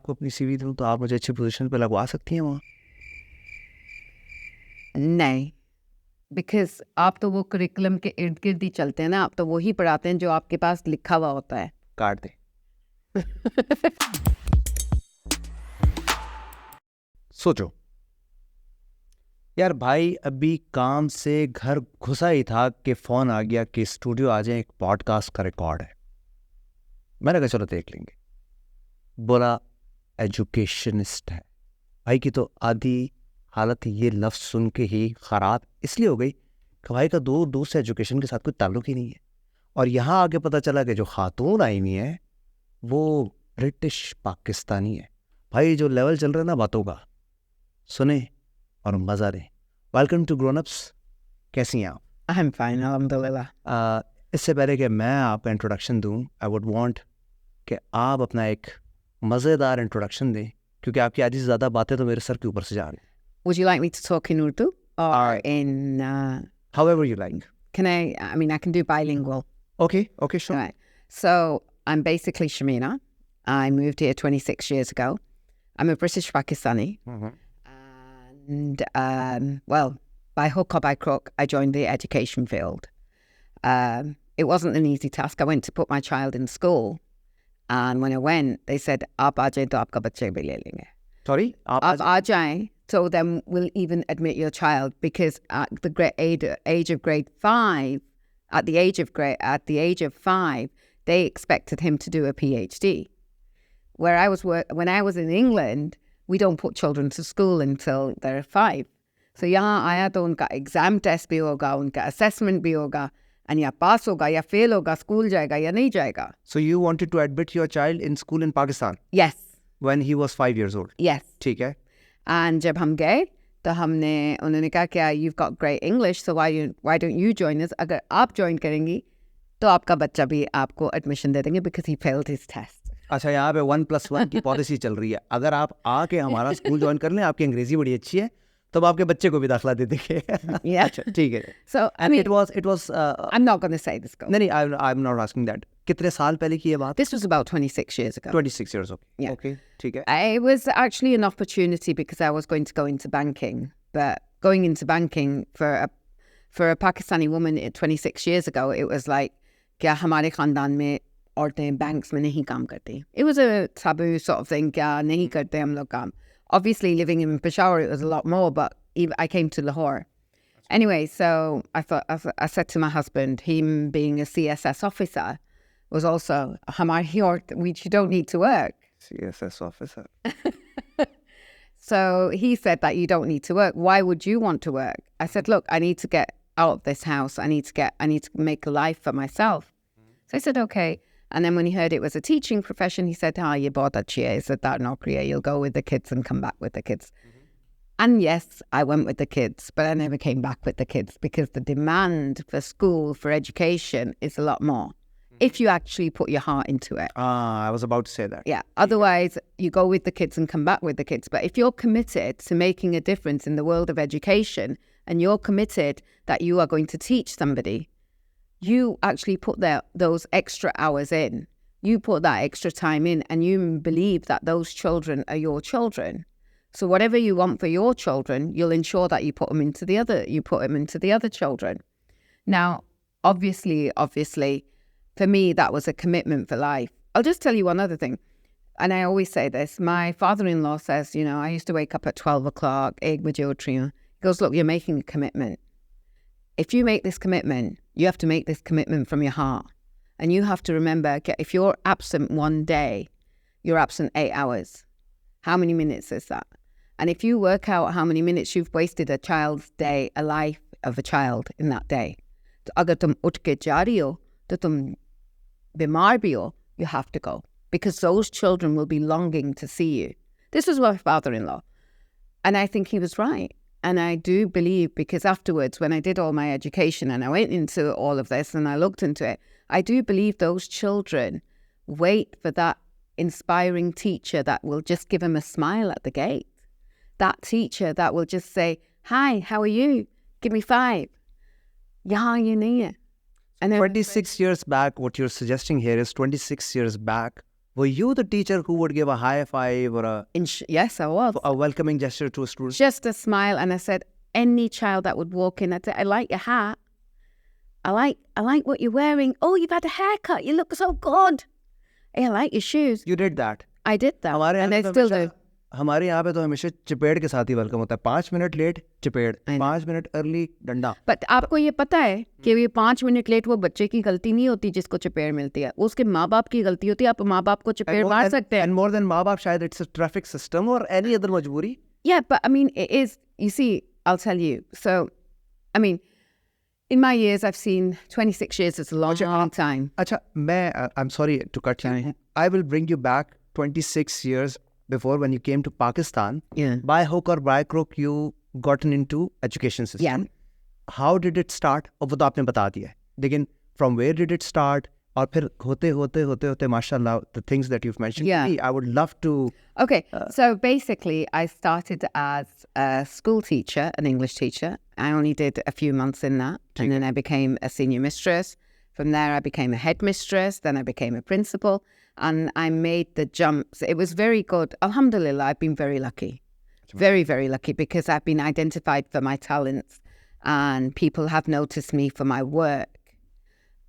आपको अपनी CV दूँ तो आप मुझे अच्छी पोजीशन पे लगवा सकती हैं वहाँ? नहीं, बिकॉज आप तो वो करिकुलम के इर्द गिर्द ही चलते हैं ना, आप तो वही पढ़ाते हैं जो आपके पास लिखा हुआ होता है. काट दे. सोचो यार भाई, अभी काम से घर घुसा ही था कि फ़ोन आ गया कि स्टूडियो आ जाए, एक पॉडकास्ट का रिकॉर्ड है. मैंने कहा चलो देख लेंगे. बोला एजुकेशनिस्ट है भाई की, तो आधी हालत ये लफ्ज़ सुन के ही ख़राब इसलिए हो गई कि भाई का दूर दूर से एजुकेशन के साथ कोई ताल्लुक ही नहीं है. और यहाँ आके पता चला कि जो खातून आई हुई है वो ब्रिटिश पाकिस्तानी है. भाई जो लेवल चल रहा है ना बातों का, सुने और मज़ा लें. Welcome to grown ups. कैसी हैं आप? I'm fine, alhamdulillah. इससे पहले कि मैं आपका इंट्रोडक्शन दूं, आई वुड वांट कि आप अपना एक मज़ेदार इंट्रोडक्शन दें, क्योंकि आपकी आधी से ज़्यादा बातें तो मेरे सर के ऊपर से जा रही हैं. Would you like me to talk in Urdu or in... However you like. Can I mean, I can do bilingual. Okay, sure. All right. So I'm basically Shamina. I moved here 26 years ago. I'm a British Pakistani. And, well, by hook or by crook, I joined the education field. It wasn't an easy task. I went to put my child in school. And when I went, they said, "Aap aa jaye to aapka bachcha bhi le lenge." Sorry? Aap aa jaye, so then we'll even admit your child, because at the age of grade 5, at the age of 5, they expected him to do a PhD. When I was in England, we don't put children to school until they're 5. So यहाँ आया तो उनका exam test भी होगा, उनका assessment भी होगा, and या पास होगा या फेल होगा, स्कूल जाएगा या नहीं जाएगा. So you wanted to admit your child in school in Pakistan? Yes. When he was 5 years old? Yes. ठीक है. And जब हम गए तो उन्होंने कहा क्या, you've got great English, so why don't you join us? अगर आप join करेंगी तो आपका बच्चा भी आपको admission दे देंगे, because he failed his test. अच्छा, यहाँ पे 1+1 की पॉलिसी चल रही है. अगर आप आके हमारा स्कूल ज्वाइन कर लें, आपकी अंग्रेजी बड़ी अच्छी है, तब आपके बच्चे को भी दाखिला दे देंगे. Yeah. अच्छा, ठीक है. So And it was I'm not going to say this. नहीं, I'm not asking that. कितने साल पहले की ये बात? This was about 26 years ago. 26 years old. Yeah. Okay, ठीक है. It was actually an opportunity because I was going to go into banking. But going into banking for a Pakistani woman 26 years ago, it was like, क्या हमारे खानदान में औरतें banks में नहीं काम करती. It was a taboo sort of thing, क्या नहीं करते हम लोग काम. Obviously, living in Peshawar, it was a lot more, but I came to Lahore. Anyway, so I said to my husband, him being a CSS officer was also, you don't need to work. CSS officer. So he said that you don't need to work. Why would you want to work? I said, look, I need to get out of this house. I need to make a life for myself. So I said, okay. And then when he heard it was a teaching profession, he said, ye bahut achhi hai. He said, that naukri hai. You'll go with the kids and come back with the kids. And yes, I went with the kids, but I never came back with the kids because the demand for school, for education is a lot more. If you actually put your heart into it. I was about to say that. Yeah. Otherwise, you go with the kids and come back with the kids. But if you're committed to making a difference in the world of education, and you're committed that you are going to teach somebody, you actually put those extra hours in. You put that extra time in, and you believe that those children are your children. So whatever you want for your children, you'll ensure that you put them into the other children. Now, obviously, for me, that was a commitment for life. I'll just tell you one other thing. And I always say this. My father-in-law says, I used to wake up at 12 o'clock, egg with your trio. He goes, look, you're making a commitment. If you make this commitment, you have to make this commitment from your heart. And you have to remember, if you're absent one day, you're absent 8 hours. How many minutes is that? And if you work out how many minutes you've wasted a child's day, a life of a child in that day, agar tum uth ke ja rahi ho, to tum bimar bhi ho, you have to go. Because those children will be longing to see you. This was my father-in-law. And I think he was right. And I do believe, because afterwards, when I did all my education and I went into all of this and I looked into it, I do believe those children wait for that inspiring teacher that will just give them a smile at the gate. That teacher that will just say, hi, how are you? Give me 5. Yahan ye nahi hai. And 26 years back, what you're suggesting here is 26 years back, Were you the teacher who would give a high five or Yes, I was. a welcoming gesture to a student? Just a smile, and I said, any child that would walk in, I'd say, I like your hat. I like what you're wearing. Oh, you've had a haircut. You look so good. Hey, I like your shoes. You did that. I did that. And I still do. हमारे यहाँ पे तो हमेशा चपेड़ के साथ ही welcome होता है. 5 minute late चपेड़, 5 minute early डंडा. बट आपको ये पता है कि ये 5 मिनट लेट वो बच्चे की गलती नहीं होती जिसको चपेड़ मिलती है, उसके माँ बाप की गलती होती है. आप माँ बाप को चपेड़ मार सकते हैं. And more than माँ बाप, शायद it's a traffic system or any other मजबूरी. Yeah, but I mean it is. You see, I'll tell you. So, I mean, in my years, I've seen 26 years is a long time. अच्छा, I'm sorry to cut you. I will bring you back 26 years before, when you came to Pakistan. Yeah. By hook or by crook, you gotten into education system. Yeah. How did it start? अब वो तो आपने बता दिया है. लेकिन from where did it start? और फिर होते माशाल्लाह, the things that you've mentioned. Yeah. I would love to. Okay, so basically, I started as a school teacher, an English teacher. I only did a few months in that, and then I became a senior mistress. From there, I became a headmistress. Then I became a principal, and I made the jumps. It was very good. Alhamdulillah, I've been very lucky, very, very lucky, because I've been identified for my talents, and people have noticed me for my work.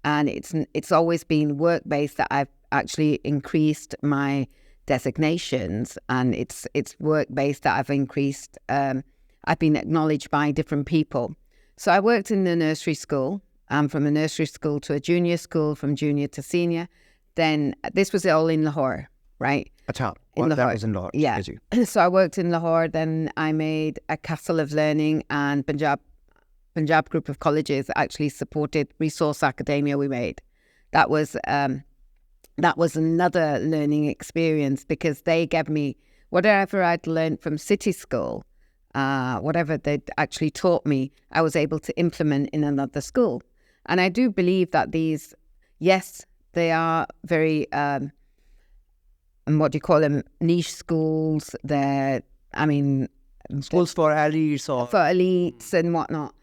And it's always been work-based that I've actually increased my designations, and it's work-based that I've increased. I've been acknowledged by different people. So I worked in the nursery school, from a nursery school to a junior school, from junior to senior. Then this was all in Lahore, right? Achha, In that Lahore. was in Lahore. Yeah. So I worked in Lahore. Then I made a Castle of Learning, and Punjab group of colleges actually supported Resource Academia we made. That was another learning experience, because they gave me whatever I'd learned from city school, whatever they'd actually taught me, I was able to implement in another school. And I do believe that these, yes, they are very, what do you call them, niche schools. They're, I mean... Schools for elites or... For elites and whatnot.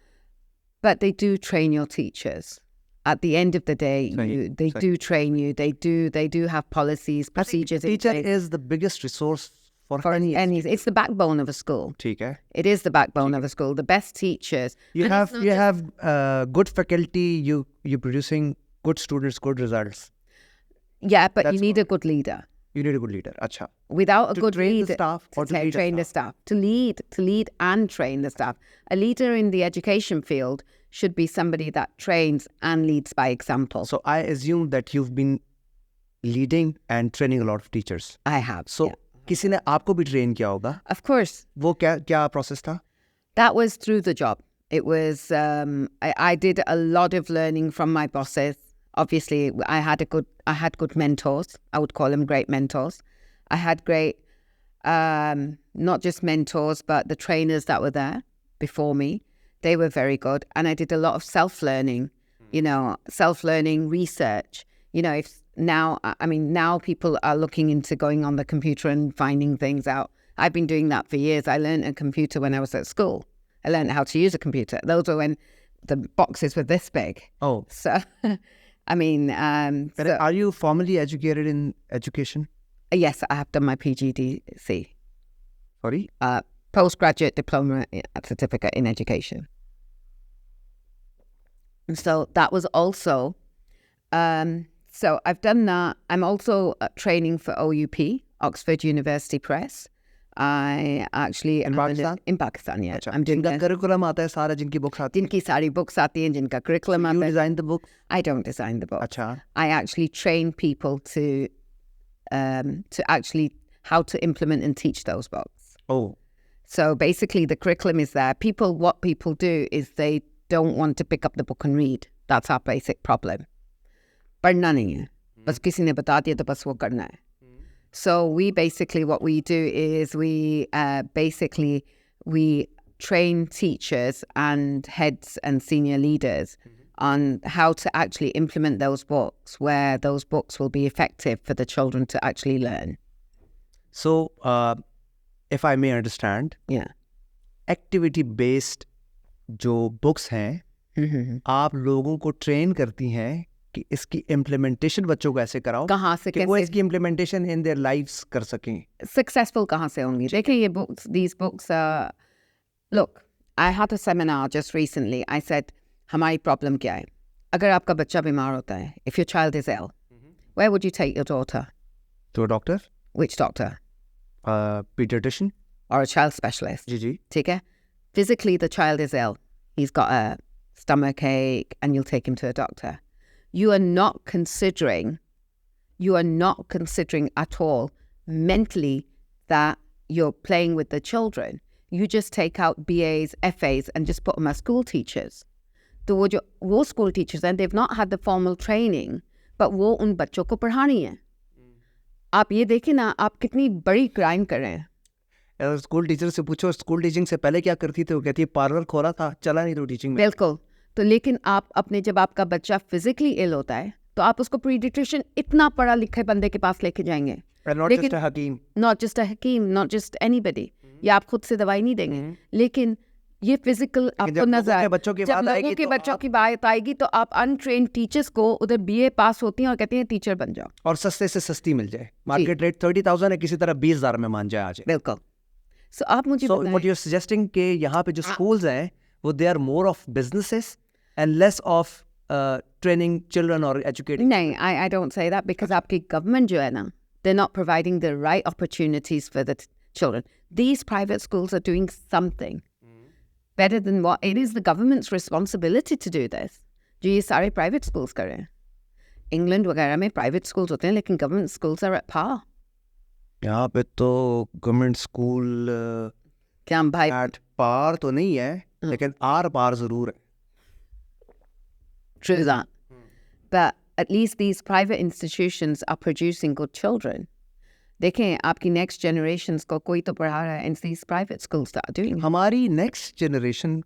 But they do train your teachers. At the end of the day, they do train you. They do have policies, procedures. Teacher is the biggest resource for any. It's the backbone of a school. ठीक है. It is the backbone of a school. The best teachers. You have good faculty. You producing good students, good results. Yeah, but you need a good leader. You need a good leader. Acha. Without a good train leader, the staff or to train the staff, to lead and train the staff. A leader in the education field should be somebody that trains and leads by example. So I assume that you've been leading and training a lot of teachers. I have. So किसी ने आपको भी train किया होगा? Of course. वो क्या process था? That was through the job. It was I did a lot of learning from my bosses. Obviously, I had good mentors. I would call them great mentors. I had great, not just mentors, but the trainers that were there before me. They were very good. And I did a lot of self-learning, self-learning research. Now people are looking into going on the computer and finding things out. I've been doing that for years. I learned a computer when I was at school. I learned how to use a computer. Those were when the boxes were this big. Oh. So... are you formally educated in education? Yes, I have done my PGDC. Sorry? Postgraduate Diploma Certificate in Education. And so that was also... so I've done that. I'm also training for OUP, Oxford University Press. I actually... In Pakistan? In Pakistan, yeah. Achha. I'm doing जिनका curriculum आता है सारा, जिनकी books आती हैं. जिनकी सारी books आती हैं, जिनका curriculum आता है. You design the book? I don't design the book. अच्छा. I actually train people to actually how to implement and teach those books. Oh. So basically the curriculum is there. What people do is they don't want to pick up the book and read. That's our basic problem. पढ़ना नहीं है. बस किसी ने बता दिया तो बस वो करना है. So what we do is we train teachers and heads and senior leaders on how to actually implement those books, where those books will be effective for the children to actually learn. So, if I may understand, activity-based जो books हैं, आप लोगों को train करती हैं कि इसकी implementation बच्चों को ऐसे कराओ कहाँ से कि वो कैसे इसकी इम्प्लीमेंटेशन इन देयर लाइव्स कर सकें. सक्सेसफुल कहाँ से होंगी. देखिए ये books, these books look, I had a seminar just recently. I said हमारी प्रॉब्लम क्या है. अगर आपका बच्चा बीमार होता है, if your child is ill, where would you take your daughter? तो doctor, Which doctor? Paediatrician. Or a child specialist. जी जी. ठीक है. Physically the child is ill. He's got a stomach ache and you'll take him to a doctor. You are not considering at all mentally that you're playing with the children. You just take out BAs, FAs and just put them as school teachers. तो वो school teachers and they've not had the formal training, but वो उन बच्चों को पढ़ानी है. आप ये देखिए ना, आप कितनी बड़ी क्राइम कर रहे हैं. स्कूल टीचर से पूछो स्कूल टीचिंग से पहले क्या करती थी, वो कहती है पार्लर खोला था, चला नहीं तो टीचिंग में. बिल्कुल. तो लेकिन आप अपने, जब आपका बच्चा फिजिकली इल होता है तो आप उसको पीडियाट्रिशियन इतना पढ़ा लिखे बंदे के पास लेके जाएंगे. नॉट जस्ट अ हकीम. नॉट जस्ट अ हकीम, नॉट जस्ट एनीबॉडी. या आप खुद से दवाई नहीं देंगे. लेकिन ये फिजिकल आपको नजर आए. बच्चों की जब बात लोगों आएगी के तो बच्चों की बात आएगी तो आप अनट्रेन्ड टीचर्स को उधर बीए पास होती हैं और कहती हैं टीचर बन जाओ. और सस्ते से सस्ती मिल जाए. मार्केट रेट 30,000 है, किसी तरह 20,000 में मान जाए आज. बिल्कुल. सो आप मुझे So बताएं. what you're suggesting कि यहाँ पे जो schools हैं वो they are more of businesses and less of training children or educating. नहीं, I don't say that because आपकी government जो है ना, they're not providing the right opportunities for the children. These private schools are doing something better than what it is the government's responsibility to do this. जो ये सारे private schools कर रहे हैं. England वगैरह में private schools होते हैं लेकिन government schools are at par. यहाँ पे तो गवर्नमेंट स्कूल क्या हम भाई एट पार तो नहीं है, लेकिन आर पार जरूर है. True that. But at least these private institutions are producing good children. देखें आपकी next generations को कोई तो पढ़ा रहा है and these private schools that are doing. हमारी नेक्स्ट जनरेशन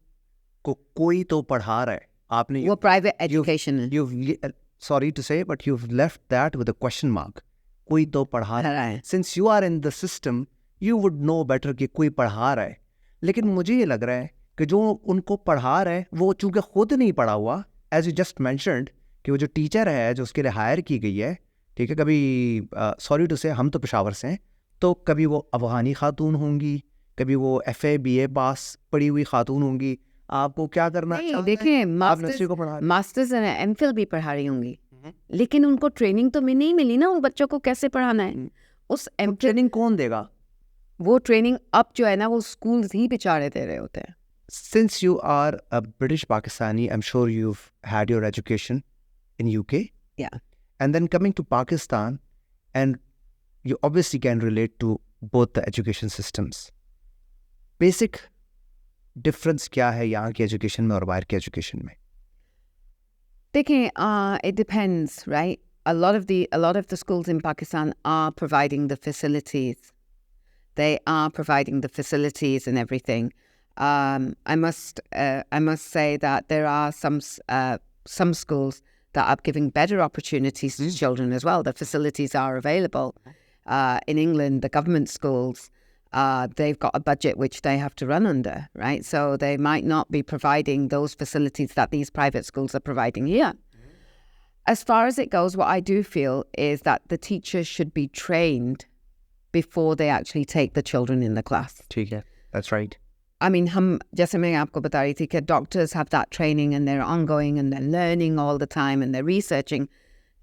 को कोई तो पढ़ा रहा है. आपने वो private education है. you've sorry to say but you've left that with a question mark. कोई तो पढ़ा रहा है. Since you are in the system, you would know better कि कोई पढ़ा रहा है. लेकिन मुझे ये लग रहा है कि जो उनको पढ़ा रहा है वो चूंकि खुद नहीं पढ़ा हुआ, as you just mentioned, कि वो जो टीचर है जो उसके लिए हायर की गई है, ठीक है, कभी सॉरी टू से हम तो पेशावर से हैं, तो कभी वो अफगानी खातून होंगी, कभी वो FA BA पास पढ़ी हुई खातून होंगी. आपको क्या करना नहीं, देखिए मास्टर्स और MPhil भी पढ़ा रही होंगी, लेकिन उनको ट्रेनिंग तो नहीं मिली ना उन बच्चों को कैसे पढ़ाना है. उस ट्रेनिंग कौन देगा? वो ट्रेनिंग अब जो है ना वो स्कूल्स ही बेचारे दे रहे होते हैं. Since you are a British Pakistani, I'm sure you've had your education in UK. Yeah. And then coming to Pakistan, and you obviously can relate to both the education systems. Basic difference क्या है यहाँ की education में और बाहर की education में? देखिए, it depends, right? A lot of the schools in Pakistan are providing the facilities. They are providing the facilities and everything. I must say that there are some schools that are giving better opportunities to children as well. The facilities are available. In England, the government schools, they've got a budget which they have to run under, right? So they might not be providing those facilities that these private schools are providing here. As far as it goes, what I do feel is that the teachers should be trained before they actually take the children in the class. ठीक है, that's right. I mean, जैसे मैं आपको बता रही थी कि doctors have that training and they're ongoing and they're learning all the time and they're researching.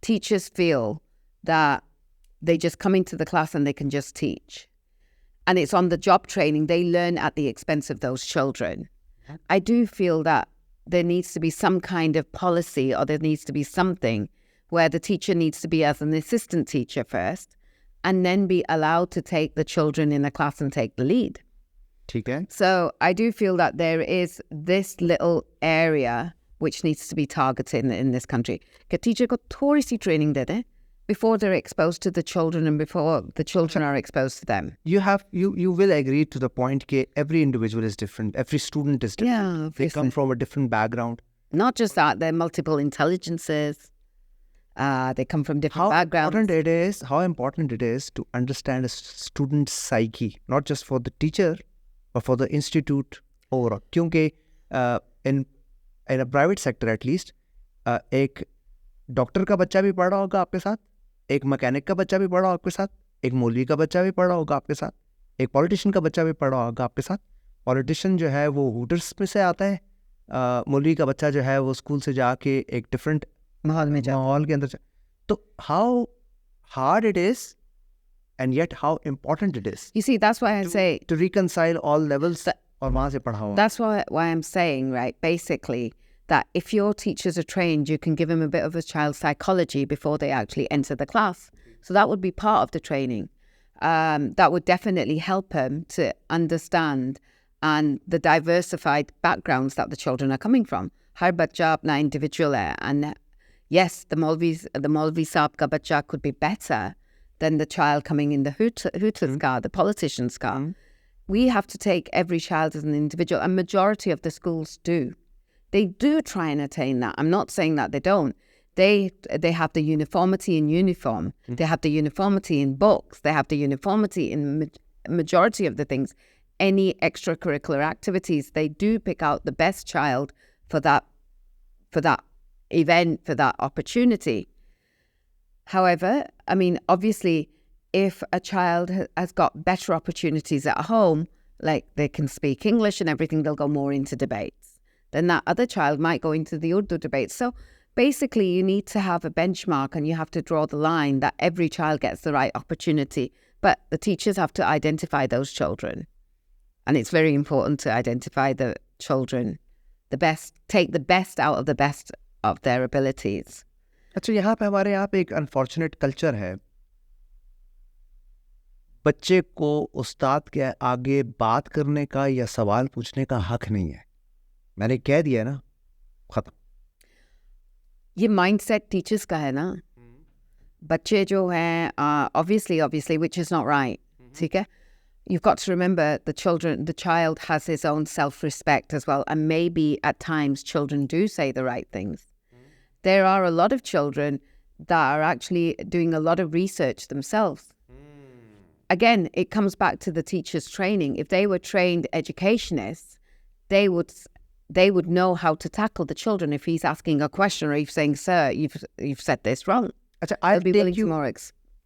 Teachers feel that they just come into the class and they can just teach. And it's on the job training. They learn at the expense of those children. I do feel that there needs to be some kind of policy or there needs to be something where the teacher needs to be as an assistant teacher first and then be allowed to take the children in the class and take the lead. ठीक है. So I do feel that there is this little area which needs to be targeted in this country. कि teacher को थोड़ी सी training दे दें before they're exposed to the children and before the children are exposed to them. You will agree to the point that every individual is different. Every student is different. Yeah, they come from a different background. Not just that, they're multiple intelligences. They come from different backgrounds. How important it is to understand a student's psyche, not just for the teacher, but for the institute overall. क्योंकि in a private sector at least, एक doctor का बच्चा भी पढ़ रहा होगा आपके साथ, एक मैकेनिक का बच्चा भी पढ़ रहा होगा आपके साथ, एक मौलवी का बच्चा भी पढ़ रहा होगा आपके साथ, एक पॉलिटिशियन का बच्चा भी पढ़ रहा होगा आपके साथ। पॉलिटिशियन जो है वो हुटर्स में से आता है, मौलवी का बच्चा जो है वो स्कूल से जाके एक डिफरेंट माहौल के अंदर तो how hard it is and yet how important it is. You see, that's why I say to reconcile all levels और वहाँ से पढ़ा हुआ. That's why I'm saying, right, basically, that if your teachers are trained, you can give them a bit of a child's psychology before they actually enter the class. So that would be part of the training. That would definitely help them to understand and the diversified backgrounds that the children are coming from. Har bachcha apna individual hai, and yes, the Maulvi Saab ka bachcha could be better than the child coming in the Hooter's car, the politician's car. We have to take every child as an individual, and majority of the schools do. They do try and attain that. I'm not saying that they don't. They have the uniformity in uniform. They have the uniformity in books. They have the uniformity in majority of the things. Any extracurricular activities, they do pick out the best child for that event, for that opportunity. However, I mean, obviously, if a child has got better opportunities at home, like they can speak English and everything, they'll go more into debates. Then that other child might go into the Urdu debates. So basically, you need to have a benchmark and you have to draw the line that every child gets the right opportunity. But the teachers have to identify those children. And it's very important to identify the children, take the best out of the best of their abilities. अच्छा, यहाँ पे हमारे यहाँ पे एक unfortunate culture है, बच्चे को उस्ताद के आगे बात करने का या सवाल पूछने का हक नहीं है. मैंने कह दिया ना, खत्म. ये माइंडसेट टीचर्स का है ना. बच्चे जो हैं, obviously which is not right. ठीक है. You've got to remember the child has his own self-respect as well, and maybe at times children do say the right things. There are a lot of children that are actually doing a lot of research themselves. Again, it comes back to the teacher's training. If they were trained educationists, they would know how to tackle the children. If he's asking a question or he's saying, "Sir, you've said this wrong," अच्छा,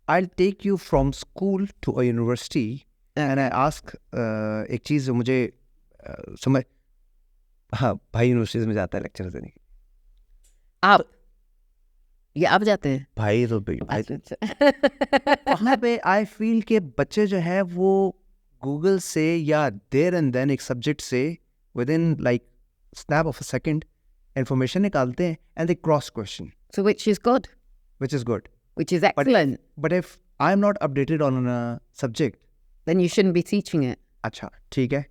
I'll take you from school to a university, and I ask एक चीज़ मुझे समझ, हाँ, भाई universities में जाता है lecture देने. आप जाते हैं भाई तो भाई वहाँ पे आई फील के बच्चे जो है वो गूगल से या देयर एंड देन एक सब्जेक्ट से with in like snap of a second information निकालते हैं and they cross question. So which is good. Which is excellent. But if I'm not updated on a subject, then you shouldn't be teaching it. अच्छा, ठीक है.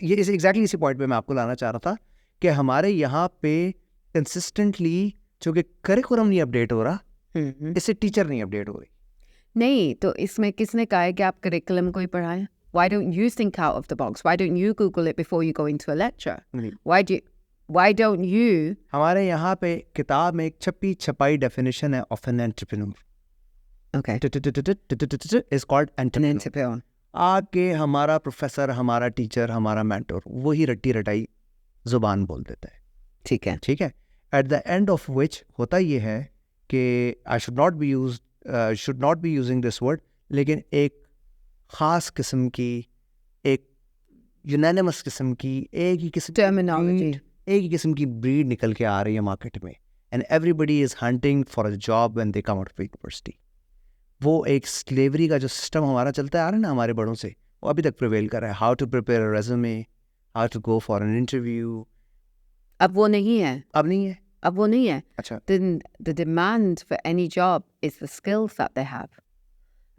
ये exactly इसी point पे मैं आपको लाना चाह रहा था कि हमारे यहाँ पे कंसिस्टेंटली चूंकि करिकुलम नहीं अपडेट हो रहा, इससे टीचर नहीं अपडेट हो रही. नहीं, तो इसमें किसने कहा है कि आप करिकुलम को ही पढ़ाएं? Why don't you think out of the box? Why don't you Google it before you go into a lecture? Why don't you? हमारे यहाँ पे किताब में एक छपी छपाई डेफिनेशन है of an entrepreneur. Okay. Is called entrepreneur. आके हमारा प्रोफेसर, हमारा टीचर, हमारा मेंटोर वही रट्टी रटाई जुबान बोल देता है. ठीक है. At the end of which होता ये है कि I should not be using this word, लेकिन एक ख़ास किस्म की, एक यूनानिमस किस्म की, एक ही किस्म की ब्रीड निकल के आ रही है मार्केट में, and everybody is hunting for a job when they come out of university. वो एक स्लेवरी का जो सिस्टम हमारा चलता आ रहा है ना हमारे बड़ों से, वो अभी तक प्रिवेल कर रहा है. How to prepare a resume, how to go for an interview. अब वो नहीं है. अच्छा. Then the demand for any job is the skills that they have.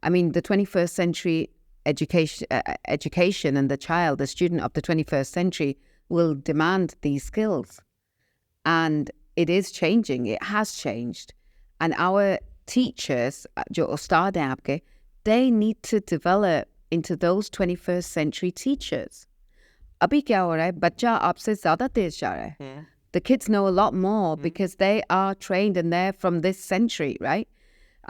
I mean, the 21st century education and the student of the 21st century will demand these skills. And it is changing. It has changed. And our teachers, जो उस्ताद हैं आपके, they need to develop into those 21st century teachers. अभी क्या हो रहा है? बच्चा आपसे ज़्यादा तेज जा रहा है. The kids know a lot more because they are trained and they're from this century, right?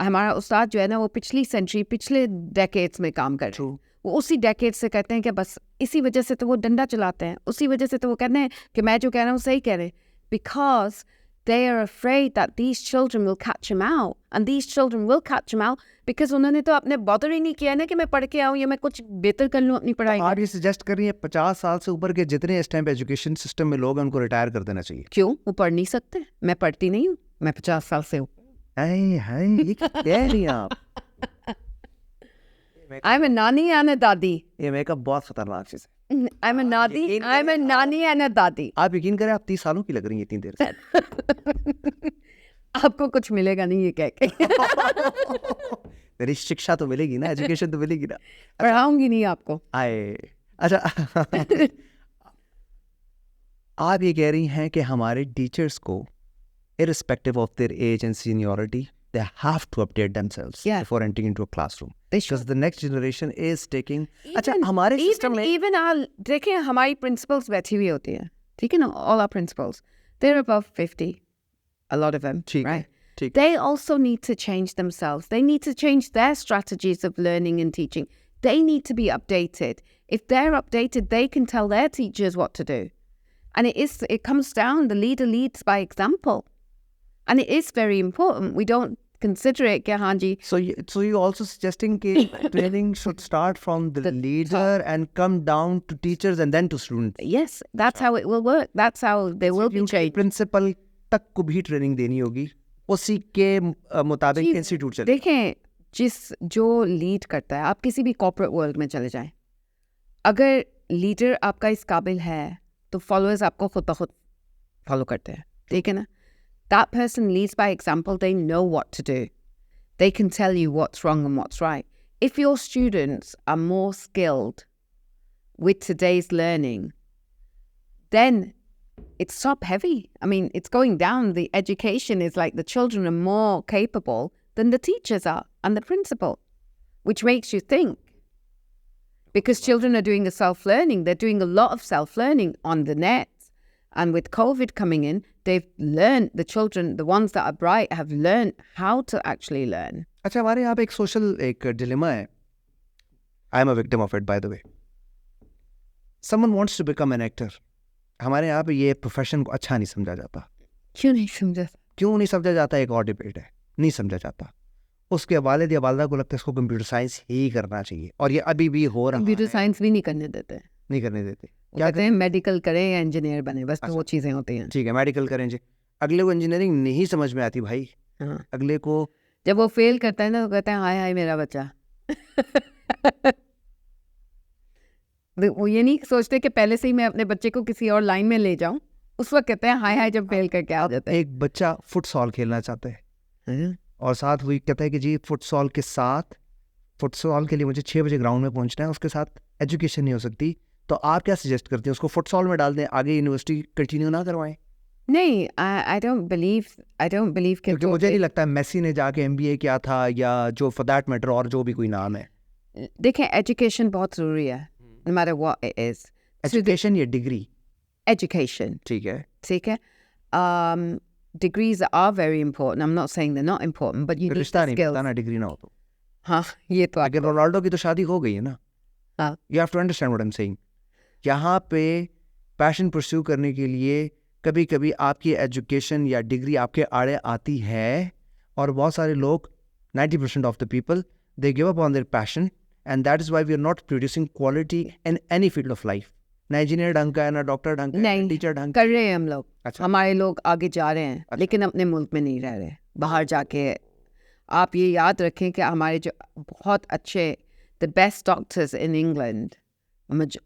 हमारा उस्ताद जो है ना वो पिछले decades में काम कर रहे हैं. वो उसी decades से कहते हैं कि बस इसी वजह से तो वो डंडा चलाते हैं, उसी वजह से तो वो कहते हैं कि मैं जो कह रहा हूँ सही कह रहे हैं. Because they are afraid that these children will catch them out. And these children will catch them out because उन्होंने तो अपने bother ही नहीं किया ना कि मैं पढ़ के आऊँ या मैं कुछ बेहतर कर लूँ अपनी पढ़ाई में। आप ये सजेस्ट कर रही हैं 50 साल से ऊपर के जितने इस टाइम पे एजुकेशन सिस्टम में लोग हैं उनको रिटायर कर देना चाहिए? क्यों? वो पढ़ नहीं सकते? मैं पढ़ती नहीं हूँ, मैं 50 साल से हूँ। हाय ये क्या कह रही हैं आप? I'm a nanny and a दादी। ये मेकअप बहुत खतरनाक चीज है। I'm a nanny and a दादी। आप यकीन करें आप 30 सालों की लग रही हैं इतनी देर से। आपको कुछ मिलेगा नहीं ये कह के। मेरी शिक्षा तो मिलेगी ना, एजुकेशन तो मिलेगी ना। पढ़ाऊंगी नहीं आपको। आए अच्छा आप ये कह रही हैं कि हमारे टीचर्स को irrespective of their age and seniority they have to update themselves before entering into a classroom because the next generation is taking अच्छा हमारे सिस्टम में even देखें हमारी principals बैठी हुई होती है, ठीक है ना, all our principals they're above 50, a lot of them, right? They also need to change themselves. They need to change their strategies of learning and teaching. They need to be updated. If they're updated, they can tell their teachers what to do. And it comes down, the leader leads by example. And it is very important. We don't consider it, Hanji. So you also suggesting that training should start from the leader and come down to teachers and then to students? Yes, that's how it will work. That's how there will be change. Principal तक को भी training देनी होगी, उसी के मुताबिक institute चले। देखें जो लीड करता है, आप किसी भी कॉर्पोरेट वर्ल्ड में चले जाएं, अगर लीडर आपका इस काबिल है तो फॉलोअर्स आपको खुद ब खुद फॉलो करते हैं, ठीक है ना? That person leads by example. They know what to do. They can tell you what's wrong and what's right. If your students are more skilled with today's learning, then it's top heavy. I mean, it's going down. The education is like the children are more capable than the teachers are and the principal, which makes you think. Because children are doing a self-learning. They're doing a lot of self-learning on the net. And with COVID coming in, they've learned, the children, the ones that are bright, have learned how to actually learn. अच्छा हमारे यहाँ पे एक social एक dilemma है. I am a victim of it, by the way. Someone wants to become an actor. हमारे यहाँ पे ये प्रोफेशन को अच्छा नहीं समझा जाता. क्यों नहीं समझा? क्यों नहीं समझा जाता एक और डिबेट है. नहीं समझा जाता. उसके वालिद या वालिदा को लगता है इसको कंप्यूटर साइंस ही करना चाहिए और ये अभी भी हो रहा है. कंप्यूटर साइंस भी नहीं करने देते. नहीं करने देते. क्या कहते हैं मेडिकल करें या इंजीनियर बने, बस तो वो चीज़ें होती हैं. ठीक है, मेडिकल करें जी. अगले को इंजीनियरिंग नहीं समझ में आती भाई. हाँ. अगले को जब वो फेल करता है ना तो कहते हैं हाय हाय मेरा बच्चा. वो ये नहीं सोचते कि पहले से ही मैं अपने बच्चे को किसी और लाइन में ले जाऊं. उस वक्त कहते हैं हाय हाय जब फेल करके आ जाता है. एक बच्चा फुटसॉल खेलना चाहता है और साथ वही कहता है कि जी फुटसॉल के लिए मुझे 6 बजे ग्राउंड में पहुंचना है, उसके साथ एजुकेशन नहीं हो सकती. तो आप क्या सजेस्ट करते हैं? उसको फुटसॉल में डाल दें, आगे यूनिवर्सिटी कंटिन्यू ना करवाएं? नहीं, I don't believe क्योंकि मुझे नहीं लगता मेसी ने जाके MBA किया था या जो फॉर दैट मैटर और जो भी कोई नाम है. देखें एजुकेशन बहुत ज़रूरी है, no matter what it is. Education या डिग्री? Education. ठीक है. Degrees are very important. I'm not saying they're not important, but you need रिश्ता the नहीं skills. पता ना डिग्री ना हो तो. हाँ, ये तो अगर रोनाल्डो की तो शादी हो गई है ना. हाँ. You have to understand what I'm saying. यहाँ पे पैशन परस्यू करने के लिए कभी कभी आपकी एजुकेशन या डिग्री आपके आड़े आती है और बहुत सारे लोग 90% of the people they give up on their passion and that is why we are not producing quality in any field of life. ना इंजीनियर ढंग का है, ना डॉक्टर ढंग का है, ना टीचर ढंग कर रहे हैं हम लोग. अच्छा. हमारे लोग आगे जा रहे हैं. अच्छा. लेकिन अपने मुल्क में नहीं रह रहे, बाहर जाके. आप ये याद रखें कि हमारे जो बहुत अच्छे the best doctors in England,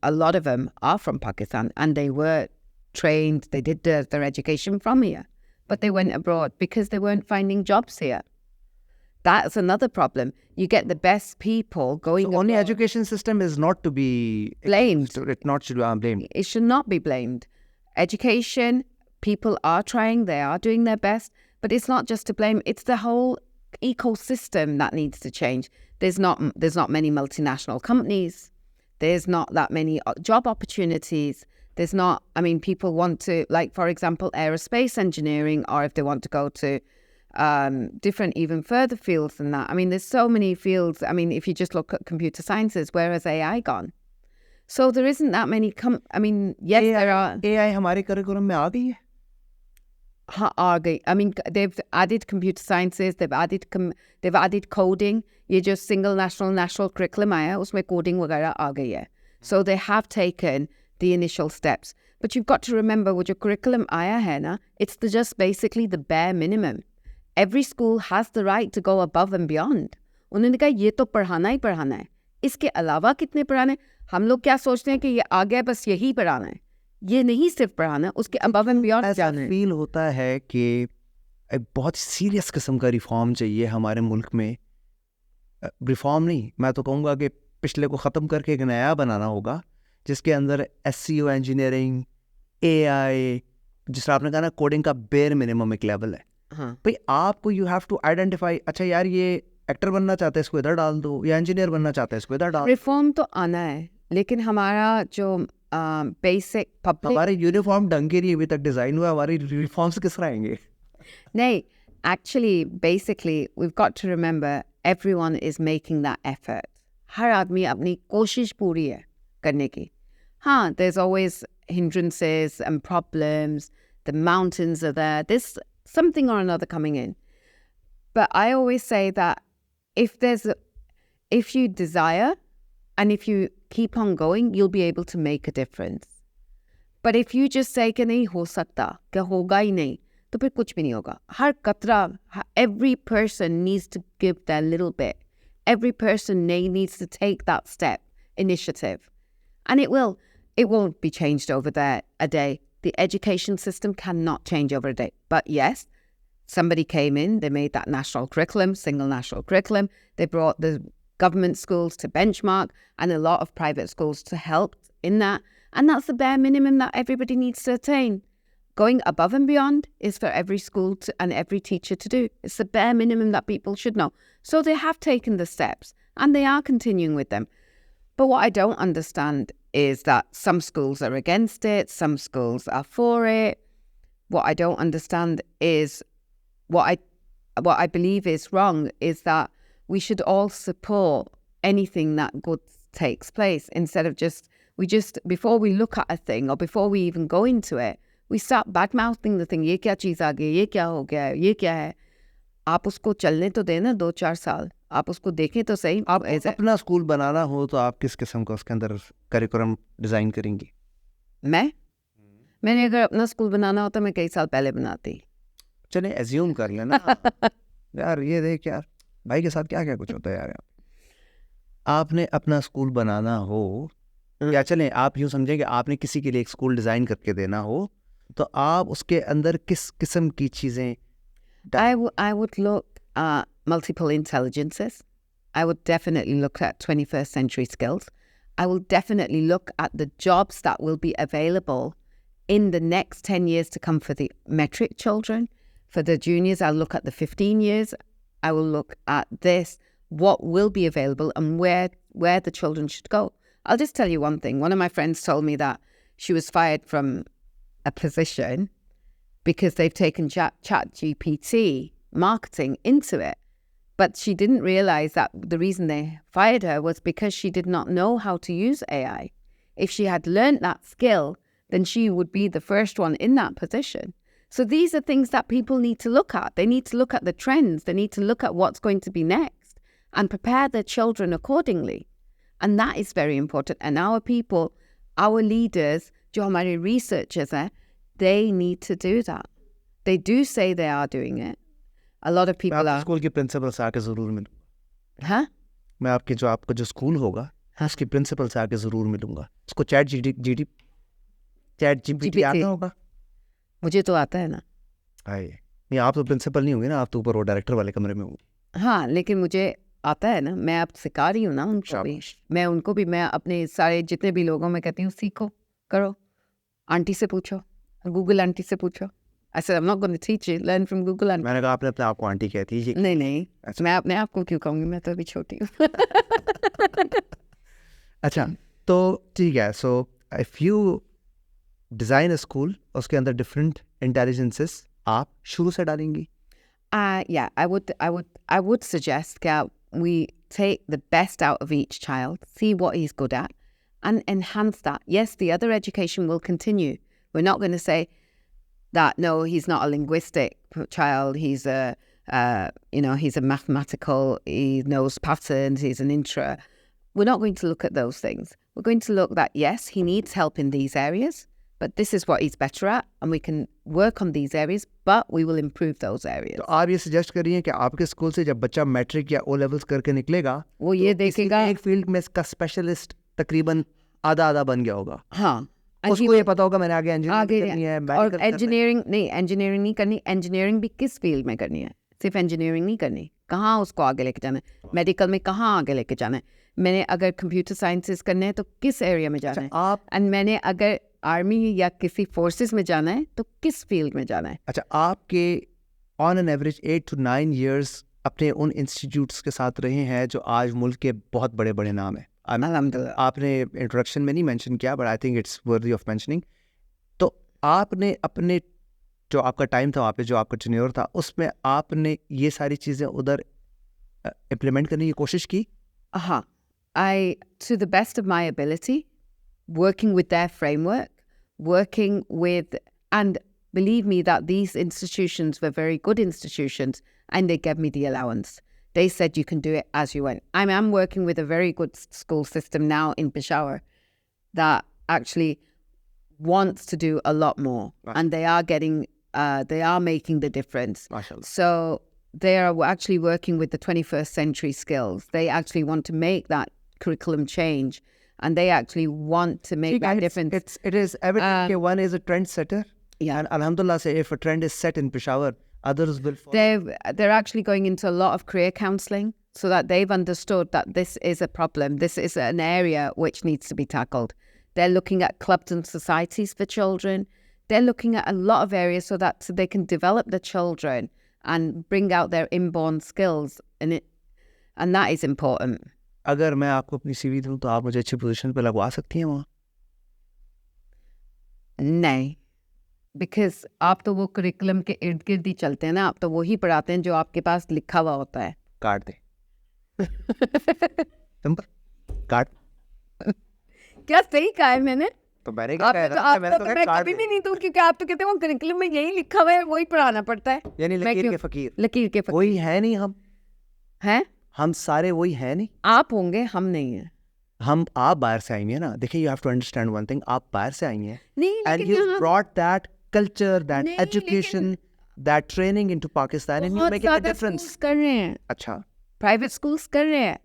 a lot of them are from Pakistan and they were trained, they did their education from here, but they went abroad because they weren't finding jobs here. That's another problem. You get the best people going so only education system is not to be blamed. It not should be blamed. It should not be blamed. Education, people are trying, they are doing their best, but it's not just to blame. It's the whole ecosystem that needs to change. There's not many multinational companies. There's not that many job opportunities. There's not, I mean, people want to, like, for example, aerospace engineering, or if they want to go to different, even further fields than that. I mean, there's so many fields. I mean, if you just look at computer sciences, where has AI gone? So there isn't that many, I mean, yes, there are. AI हमारे curriculum में आ गई है. आ गई. I mean, they've added computer sciences, they've added coding. ये जो single national curriculum आया, उसमें coding वगैरह आ गई है. So they have taken the initial steps. But you've got to remember, वो जो curriculum आया है ना, it's just basically the bare minimum. Every school has the right to go above and beyond. उन्होंने कहा ये तो पढ़ाना ही पढ़ाना है. इसके अलावा कितने पढ़ाना है? हम लोग क्या सोचते हैं कि ये आ गया बस यही पढ़ाना है. ये नहीं सिर्फ पढ़ाना, उसके अबव एंड बियॉन्ड जाना है. फील होता है कि एक बहुत सीरियस किस्म का रिफॉर्म चाहिए हमारे मुल्क में. रिफॉर्म नहीं, मैं तो कहूँगा कि पिछले को ख़त्म करके एक नया बनाना होगा जिसके अंदर SEO इंजीनियरिंग, AI, जिस तरह आपने कहा ना कोडिंग का बेयर मिनिमम एक लेवल है. हाँ. भाई आपको यू हैव टू आइडेंटिफाई, अच्छा यार ये एक्टर बनना चाहता है इसको इधर डाल दो, या इंजीनियर बनना चाहता है इसको इधर डाल दो. रिफॉर्म तो आना है, लेकिन हमारा जो बेसिक पब्लिक, हमारे यूनिफॉर्म ढंग के लिए अभी तक डिज़ाइन हुआ, हमारी रिफॉर्म्स किस तरह आएंगे? नहीं, actually basically we've got to remember everyone is making that effort. हर आदमी अपनी कोशिश पूरी है करने की. हाँ, there's always hindrances and problems, the mountains are there, there's something or another coming in. But I always say that if you desire and if you keep on going, you'll be able to make a difference. But if you just say कि नहीं हो सकता, कि होगा ही नहीं, तो फिर कुछ भी नहीं होगा. हर कतरा, every person needs to give their little bit. Every person needs to take that step, initiative. And it won't be changed over there a day. The education system cannot change over a day. But yes, somebody came in, they made that national curriculum, single national curriculum. They brought the government schools to benchmark and a lot of private schools to help in that. And that's the bare minimum that everybody needs to attain. Going above and beyond is for every school and every teacher to do. It's the bare minimum that people should know. So they have taken the steps and they are continuing with them. But what I don't understand is that some schools are against it, some schools are for it. What I don't understand is what I believe is wrong is that we should all support anything that good takes place instead of before we look at a thing or before we even go into it, we start bad-mouthing the thing. ये क्या चीज़ आ गई, ये क्या हो गया, ये क्या है. आप उसको चलने तो देना 2-4 साल, आप उसको देखें तो सही. आप अपना स्कूल बनाना हो तो आप किस किस्म का उसके अंदर करिकुलम डिज़ाइन करेंगी? मैंने अगर अपना स्कूल बनाना होता मैं कई साल पहले बनाती. चले एज्यूम कर लेना. यार ये देख यार भाई के साथ क्या क्या कुछ होता है यार. आपने अपना स्कूल बनाना हो या चलें आप यूँ समझें कि आपने किसी के लिए एक स्कूल डिज़ाइन करके देना हो तो आप उसके अंदर किस किस्म की चीज़ें? I would look at multiple intelligences. I would definitely look at 21st century skills. I will definitely look at the jobs that will be available in the next 10 years to come for the metric children. For the juniors, I'll look at the 15 years. I will look at what will be available and where the children should go. I'll just tell you one thing. One of my friends told me that she was fired from a position because they've taken ChatGPT marketing into it. But she didn't realize that the reason they fired her was because she did not know how to use AI. If she had learned that skill, then she would be the first one in that position. So these are things that people need to look at. They need to look at the trends. They need to look at what's going to be next and prepare their children accordingly. And that is very important. And our people, our leaders, jo hamare researchers hai, they need to do that. They do say they are doing it. A lot of people are. School के principal से आके ज़रूर मिलूंगा. हाँ? मैं आपका जो school होगा उसके प्रिंसिपल से आके ज़रूर मिलूंगा. उसको चैट जीपीटी आता होगा? मुझे तो आता है ना. नहीं आप तो प्रिंसिपल नहीं होंगे ना, आप तो ऊपर वो डायरेक्टर वाले कमरे में होंगे. हाँ, लेकिन मुझे आता है ना. मैं अब सिखा रही हूँ ना उनको भी. मैं अपने सारे जितने भी लोगों में कहती हूँ सीखो, करो, आंटी से पूछो, गूगल आंटी से पूछो. I said, I'm not going to teach you. Learn from Google aunty. मैंने कहा आपने अपने आप को आंटी कहती है. नहीं, मैं अपने आप को क्यों कहूँगी, मैं तो अभी छोटी हूँ. अच्छा, तो ठीक है. So if you design a school, उसके अंदर different intelligences आप शुरू से डालेंगी? Yeah, I would suggest that we take the best out of each child, see what he's good at, and enhance that. Yes, the other education will continue. We're not going to say, that no, he's not a linguistic child. He's he's a mathematical. He knows patterns. He's an intra. We're not going to look at those things. We're going to look that yes, he needs help in these areas, but this is what he's better at, and we can work on these areas, but we will improve those areas. तो आप ये suggest कर रही हैं कि आपके school से जब बच्चा मैट्रिक या ओ लेवल्स करके निकलेगा, वो ये देखेगा एक फील्ड में इसका स्पेशलिस्ट तकरीबन आधा बन गया होगा. हाँ, उसको ये पता होगा मैंने आगे इंजीनियरिंग करनी है, और एंजीनियरिंग नहीं करनी. एंजीनियरिंग भी किस फील्ड में करनी है? सिर्फ इंजीनियरिंग नहीं करनी. कहाँ उसको आगे लेके जाना है? मेडिकल में कहाँ आगे लेके जाना है? मैंने अगर कंप्यूटर साइंसेस करने हैं तो किस एरिया में जाना है? आप एंड मैंने अगर आर्मी या किसी फोर्सेस में जाना है तो किस फील्ड में जाना है? अच्छा, आपके on an average 8 to 9 years अपने उन इंस्टीट्यूट्स के साथ रहे हैं जो आज मुल्क के बहुत बड़े बड़े नाम हैं. अल्हम्दुलिल्लाह. आपने इंट्रोडक्शन में नहीं मेंशन किया, but I think it's worthy of mentioning. तो आपने अपने जो आपका टाइम था वहाँ पे, जो आपका टेन्योर था, उसमें आपने ये सारी चीज़ें उधर इम्प्लीमेंट करने की कोशिश की? हाँ, I, to the best of my ability, working with their framework, working with, and believe me that these institutions were very good institutions, and they gave me the allowance. They said you can do it as you went. I am working with a very good school system now in Peshawar that actually wants to do a lot more, and they are making the difference. Mashallah. So they are actually working with the 21st century skills. They actually want to make that curriculum change, and they actually want to make that difference. It is evident that one is a trendsetter. Yeah. And alhamdulillah, say if a trend is set in Peshawar, others will follow. They're actually going into a lot of career counselling so that they've understood that this is a problem. This is an area which needs to be tackled. They're looking at clubs and societies for children. They're looking at a lot of areas so they can develop the children and bring out their inborn skills, and that is important. अगर मैं आपको अपनी CV दूं तो आप मुझे अच्छी position पे लगवा सकती हैं वहाँ? नहीं, बिकॉज आप तो वो करिकुलम के इर्द गिर्द ही चलते हैं ना. आप तो वही पढ़ाते हैं जो आपके पास लिखा हुआ होता है. काट दे. सिंपल, काट. क्या सही कहा है मैंने? तो मैंने क्या कहा? मैं कभी भी नहीं दूं, क्योंकि आप तो कहते हैं वो करिकुलम में यही लिखा हुआ है, वही पढ़ाना पड़ता है. यानी लकीर के फकीर वही है नहीं. हम हैं, हम सारे वही हैं नहीं. आप होंगे, हम नहीं हैं. आप बाहर से आई हैं ना. देखिए, you have to understand one thing. आप बाहर से आई हैं, नहीं, and you brought that culture, that education, that training into Pakistan, and you make a difference. कर रहे हैं. अच्छा, प्राइवेट स्कूल्स कर रहे हैं.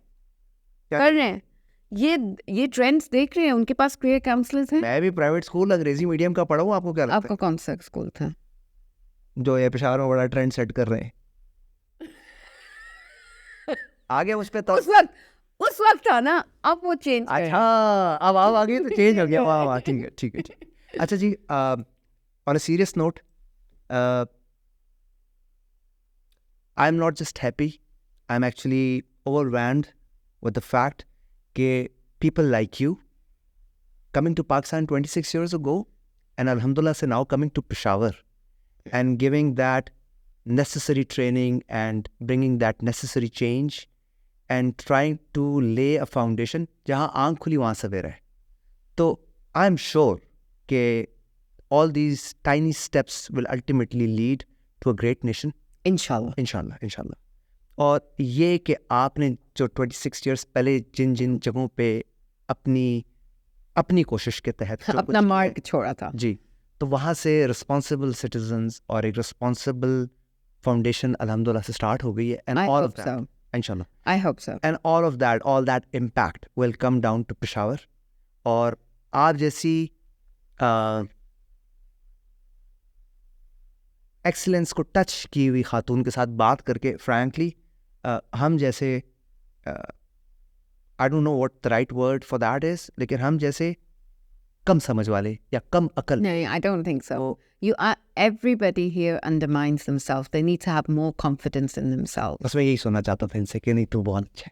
ये ट्रेंड्स देख रहे हैं. उनके पास करियर काउंसलर्स हैं. मैं भी प्राइवेट स्कूल अंग्रेजी मीडियम का पढ़ा हूँ. आपको क्या लगता है? आपका कौन सा स्कूल था जो ये पेशावर में बड़ा ट्रेंड सेट कर रहे हैं? आगे उस पे तो उस वक्त था ना. अब वो चेंज. अच्छा, अब आगे तो चेंज हो गया. वाह, ठीक है. अच्छा जी, on a serious note, I'm not just happy, I'm actually overwhelmed with the fact that people like you coming to Pakistan 26 years ago, and alhamdulillah say now coming to Peshawar and giving that necessary training and bringing that necessary change and trying to lay a foundation जहाँ आँख खुली वहाँ सवेरा है. तो I'm sure that all these tiny steps will ultimately lead to a great nation. इंशाल्लाह. और ये कि आपने जो 26 years पहले जिन जगहों पे अपनी कोशिश के तहत अपना मार्क छोड़ा था जी, तो वहाँ से रिस्पॉन्सिबल सिटीजन्स और एक रिस्पॉन्सिबल फाउंडेशन अल्हम्दुलिल्लाह से स्टार्ट हो गई है. एंड ऑल ऑफ दैट, इंशाल्लाह, I hope so. And all that impact will come down to Peshawar. और आप जैसी एक्सीलेंस को टच की हुई खातून के साथ बात करके फ्रैंकली हम जैसे I don't know what the right word for that is, लेकिन हम जैसे कम समझ वाले या कम अकल. No, I don't think so. Everybody here undermines themselves. They need to have more confidence in themselves. बस मैं यही सुनना चाहता था इनसे कि नहीं तू बहुत अच्छा है.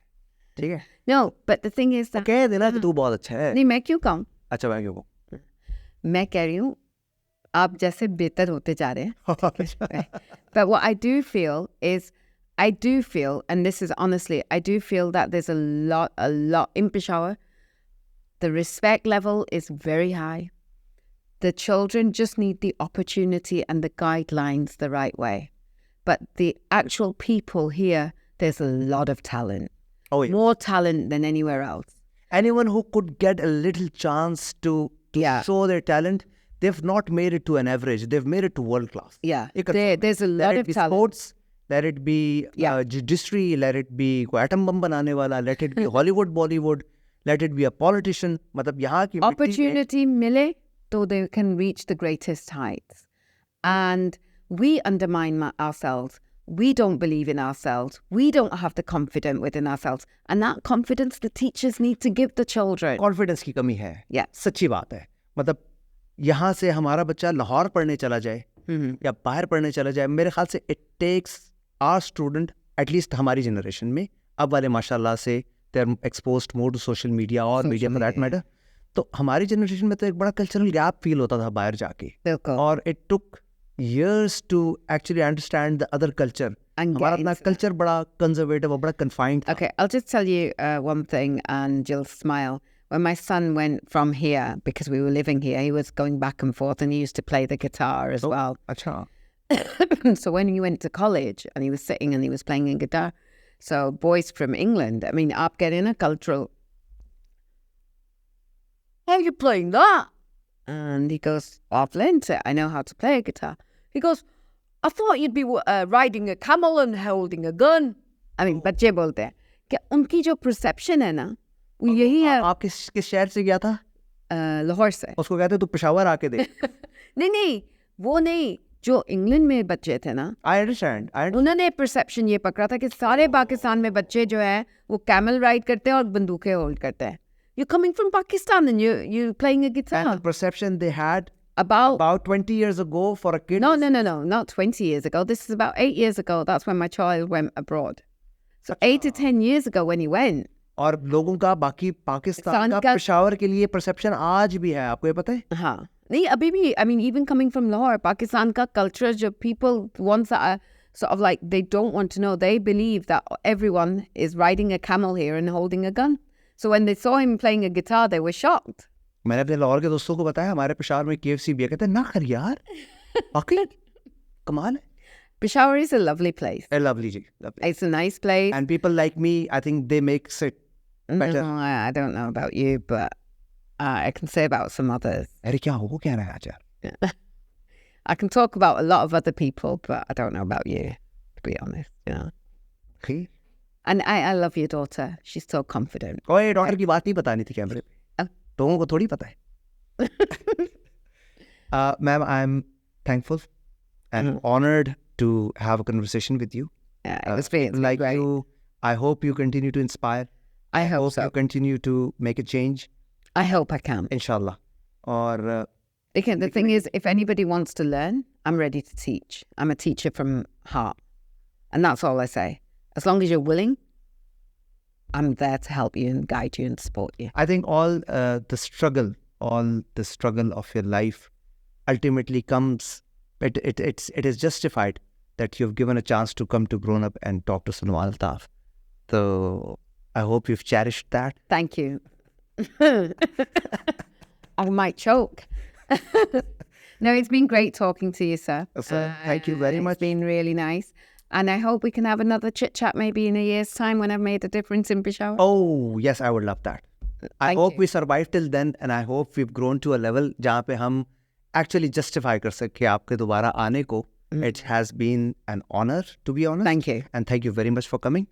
ठीक है. No, but the thing is that कह देना कि तू बहुत अच्छा है. नहीं, मैं क्यों कहूँ? अच्छा, मैं क्यों कहूँ? मैं कह रही हूँ आप जैसे बेहतर होते जा रहे हैं. But what I do feel is, and this is honestly, I do feel that there's a lot in Peshawar. The respect level is very high. The children just need the opportunity and the guidelines the right way. But the actual people here, there's a lot of talent. Oh, yeah. More talent than anywhere else. Anyone who could get a little chance to show their talent, they've not made it to an average. They've made it to world class. Yeah, there's a lot of talent. Sports, let it be judiciary, let it be कोई atom bomb बनाने वाला, let it be Hollywood, Bollywood, let it be a politician. मतलब यहाँ की opportunity मिले so they can reach the greatest heights. And we undermine ourselves. We don't believe in ourselves. We don't have the confidence within ourselves. And that confidence the teachers need to give the children. Confidence की कमी है. Yeah. सच्ची बात है. मतलब यहाँ से हमारा बच्चा लाहौर पढ़ने चला जाए या बाहर पढ़ने चला जाए, मेरे ख्याल से it takes our student, at least हमारी generation में, अब वाले माशाल्लाह से they are exposed more to social media और media for that matter. तो हमारी जनरेशन में तो एक बड़ा कल्चरल गैप फील होता था बाहर जाके. और it took years to actually understand the other culture. हमारा अपना culture बड़ा conservative और बड़ा confined था. Okay, I'll just tell you one thing and you'll smile. When my son went from here, because we were living here, he was going back and forth and he used to play the guitar as well. अच्छा. So when he went to college and he was sitting and he was playing a guitar, so boys from England, I mean, आप get in a cultural, how are you playing that? And he goes, I've learned it. I know how to play a guitar. He goes, I thought you'd be riding a camel and holding a gun. I mean, बच्चे बोलते हैं कि उनकी जो perception है ना, वो यही है. आप किस शहर से गया था? लाहौर से. उसको कहते तू पेशावर आके दे. नहीं, वो नहीं. जो इंग्लैंड में बच्चे थे ना, I understand. उन्होंने perception ये पकड़ा था कि सारे पाकिस्तान में बच्चे जो है वो camel ride करते हैं और बंदूकें hold करते हैं. You're coming from Pakistan and you're playing a guitar. And the perception they had about 20 years ago for a kid. No, not 20 years ago. This is about 8 years ago. That's when my child went abroad. So 8 to 10 years ago when he went. और लोगों का बाकी पाकिस्तान का पेशावर के लिए perception आज भी है, आपको ये पता है? हाँ, नहीं अभी भी. I mean, even coming from Lahore, Pakistan का culture, जो people ones that are sort of like they don't want to know. They believe that everyone is riding a camel here and holding a gun. So when they saw him playing a guitar, they were shocked. मैंने अपने लाहौर के दोस्तों को बताया हमारे पेशावर में KFC भी है, कहते हैं ना कर यार, वाकई कमाल है. Peshawar is a lovely place. Lovely. It's a nice place. And people like me, I think they make it better. No, I don't know about you, but I can say about some others. अरे क्या हो क्या रहा है आज यार? I can talk about a lot of other people, but I don't know about you, to be honest. You know. Okay. And I love your daughter. She's so confident. कोई doctor की बात नहीं बतानी थी कैमरे पे. लोगों को थोड़ी पता है. Ma'am, I'm thankful and honored to have a conversation with you. Yeah, it's been like great. you. I hope you continue to inspire. I hope so. You continue to make a change. I hope I can. Inshallah. Or again, the thing is, if anybody wants to learn, I'm ready to teach. I'm a teacher from heart, and that's all I say. As long as you're willing, I'm there to help you and guide you and support you. I think all the struggle of your life ultimately comes. It is justified that you've given a chance to come to Groan Up and talk to Salman Altaf. So I hope you've cherished that. Thank you. I might choke. No, it's been great talking to you, sir. Thank you very much. It's been really nice. And I hope we can have another chit-chat maybe in a year's time when I've made a difference in Peshawar. Oh, yes, I would love that. I hope we survive till then, and I hope we've grown to a level जहाँ पे हम actually justify कर सके आपके दोबारा आने को. It has been an honor, to be honest. Thank you. And thank you very much for coming.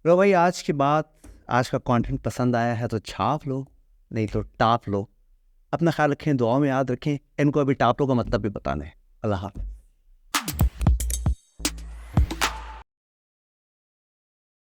लो भाई, आज के बाद आज का कंटेंट पसंद आया है तो छाप लो, नहीं तो टाप लो. अपना ख्याल रखें, दुआ में याद रखें. इनको अभी टाप लो का मतलब भी बताना है. अल्लाह हाफ़िज़.